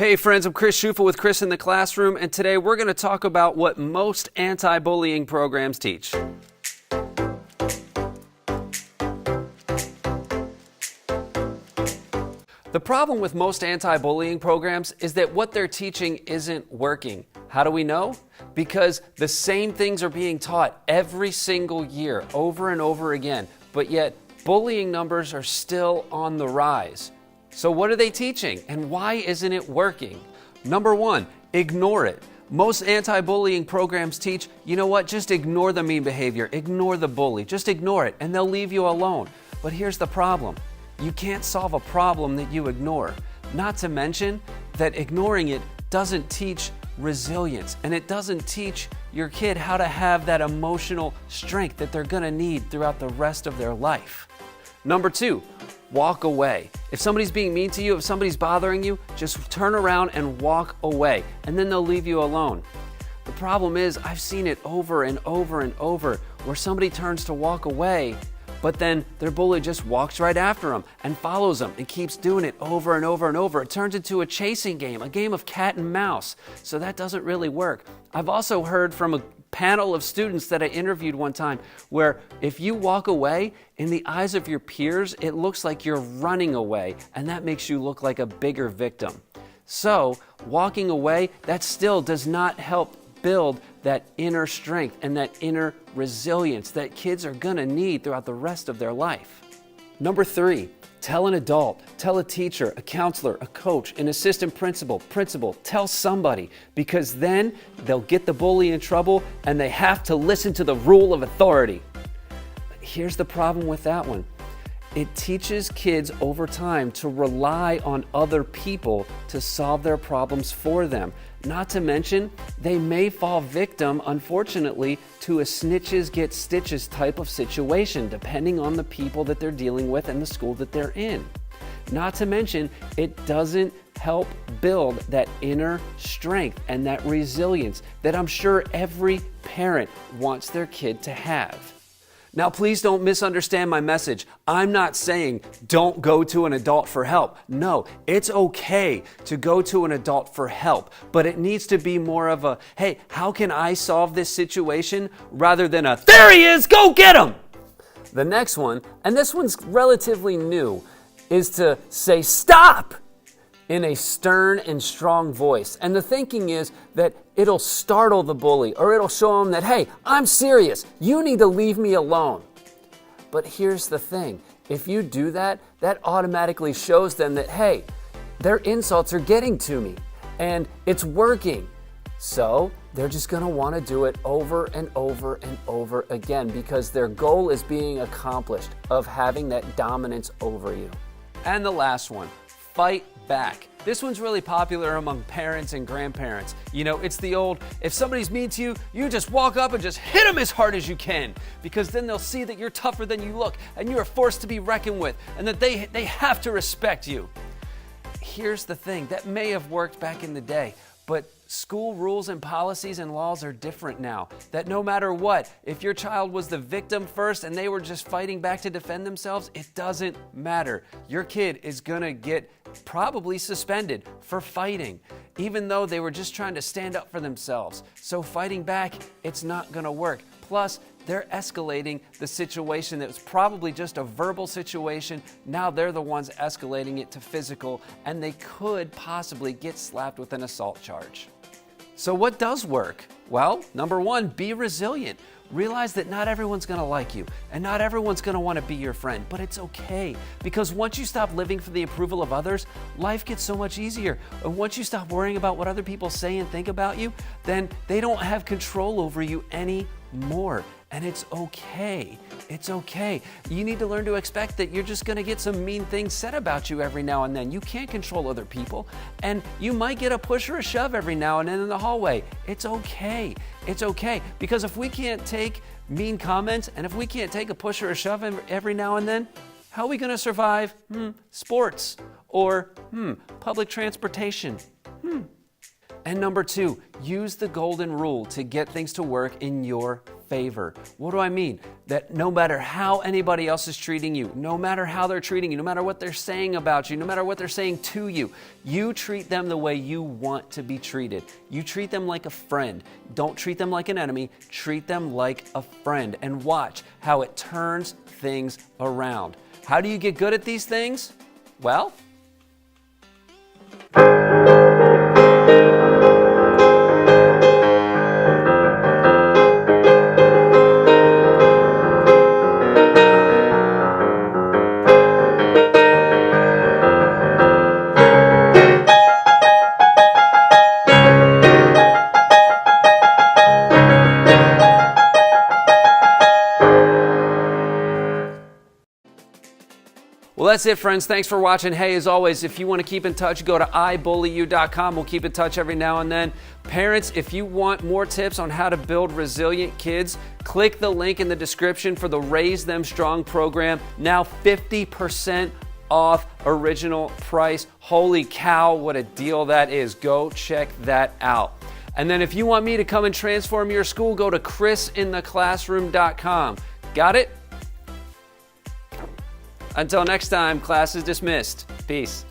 Hey friends, I'm Chris Schufa with Chris in the Classroom, and today we're going to talk about what most anti-bullying programs teach. The problem with most anti-bullying programs is that what they're teaching isn't working. How do we know? Because the same things are being taught every single year, over and over again, but yet bullying numbers are still on the rise. So what are they teaching, and why isn't it working? Number one, ignore it. Most anti-bullying programs teach, you know what, just ignore the mean behavior, ignore the bully, just ignore it, and they'll leave you alone. But here's the problem. You can't solve a problem that you ignore. Not to mention that ignoring it doesn't teach resilience, and it doesn't teach your kid how to have that emotional strength that they're gonna need throughout the rest of their life. Number two, walk away. If somebody's being mean to you, if somebody's bothering you, just turn around and walk away, and then they'll leave you alone. The problem is, I've seen it over and over and over, where somebody turns to walk away, but then their bully just walks right after them and follows them and keeps doing it over and over and over. It turns into a chasing game, a game of cat and mouse. So that doesn't really work. I've also heard from a panel of students that I interviewed one time where if you walk away, in the eyes of your peers, it looks like you're running away, and that makes you look like a bigger victim. So walking away, that still does not help build that inner strength and that inner resilience that kids are gonna need throughout the rest of their life. Number three, tell an adult, tell a teacher, a counselor, a coach, an assistant principal, tell somebody, because then they'll get the bully in trouble and they have to listen to the rule of authority. But here's the problem with that one. It teaches kids over time to rely on other people to solve their problems for them. Not to mention, they may fall victim, unfortunately, to a snitches get stitches type of situation, depending on the people that they're dealing with and the school that they're in. Not to mention, it doesn't help build that inner strength and that resilience that I'm sure every parent wants their kid to have. Now, please don't misunderstand my message. I'm not saying don't go to an adult for help. No, it's okay to go to an adult for help, but it needs to be more of a, hey, how can I solve this situation, rather than a, there he is, go get him. The next one, and this one's relatively new, is to say stop in a stern and strong voice. And the thinking is that it'll startle the bully, or it'll show them that, hey, I'm serious. You need to leave me alone. But here's the thing. If you do that, that automatically shows them that, hey, their insults are getting to me and it's working. So they're just gonna wanna do it over and over and over again, because their goal is being accomplished of having that dominance over you. And the last one, fight back. This one's really popular among parents and grandparents. You know, it's the old, if somebody's mean to you, you just walk up and just hit them as hard as you can, because then they'll see that you're tougher than you look and you are forced to be reckoned with, and that they have to respect you. Here's the thing, that may have worked back in the day, but school rules and policies and laws are different now. That no matter what, if your child was the victim first and they were just fighting back to defend themselves, it doesn't matter. Your kid is gonna get probably suspended for fighting, even though they were just trying to stand up for themselves. So fighting back, it's not gonna work. Plus, they're escalating the situation that was probably just a verbal situation. Now they're the ones escalating it to physical, and they could possibly get slapped with an assault charge. So what does work? Well, number one, be resilient. Realize that not everyone's gonna like you, and not everyone's gonna wanna be your friend, but it's okay. Because once you stop living for the approval of others, life gets so much easier. And once you stop worrying about what other people say and think about you, then they don't have control over you anymore. And it's okay. It's okay. You need to learn to expect that you're just gonna get some mean things said about you every now and then. You can't control other people. And you might get a push or a shove every now and then in the hallway. It's okay. It's okay. Because if we can't take mean comments, and if we can't take a push or a shove every now and then, how are we gonna survive sports or public transportation? And number two, use the golden rule to get things to work in your favor. What do I mean? That no matter how anybody else is treating you, no matter how they're treating you, no matter what they're saying about you, no matter what they're saying to you, you treat them the way you want to be treated. You treat them like a friend. Don't treat them like an enemy. Treat them like a friend, and watch how it turns things around. How do you get good at these things? Well, well, that's it, friends. Thanks for watching. Hey, as always, if you want to keep in touch, go to ibullyou.com. We'll keep in touch every now and then. Parents, if you want more tips on how to build resilient kids, click the link in the description for the Raise Them Strong program. Now 50% off original price. Holy cow, what a deal that is. Go check that out. And then if you want me to come and transform your school, go to chrisintheclassroom.com. Got it? Until next time, class is dismissed. Peace.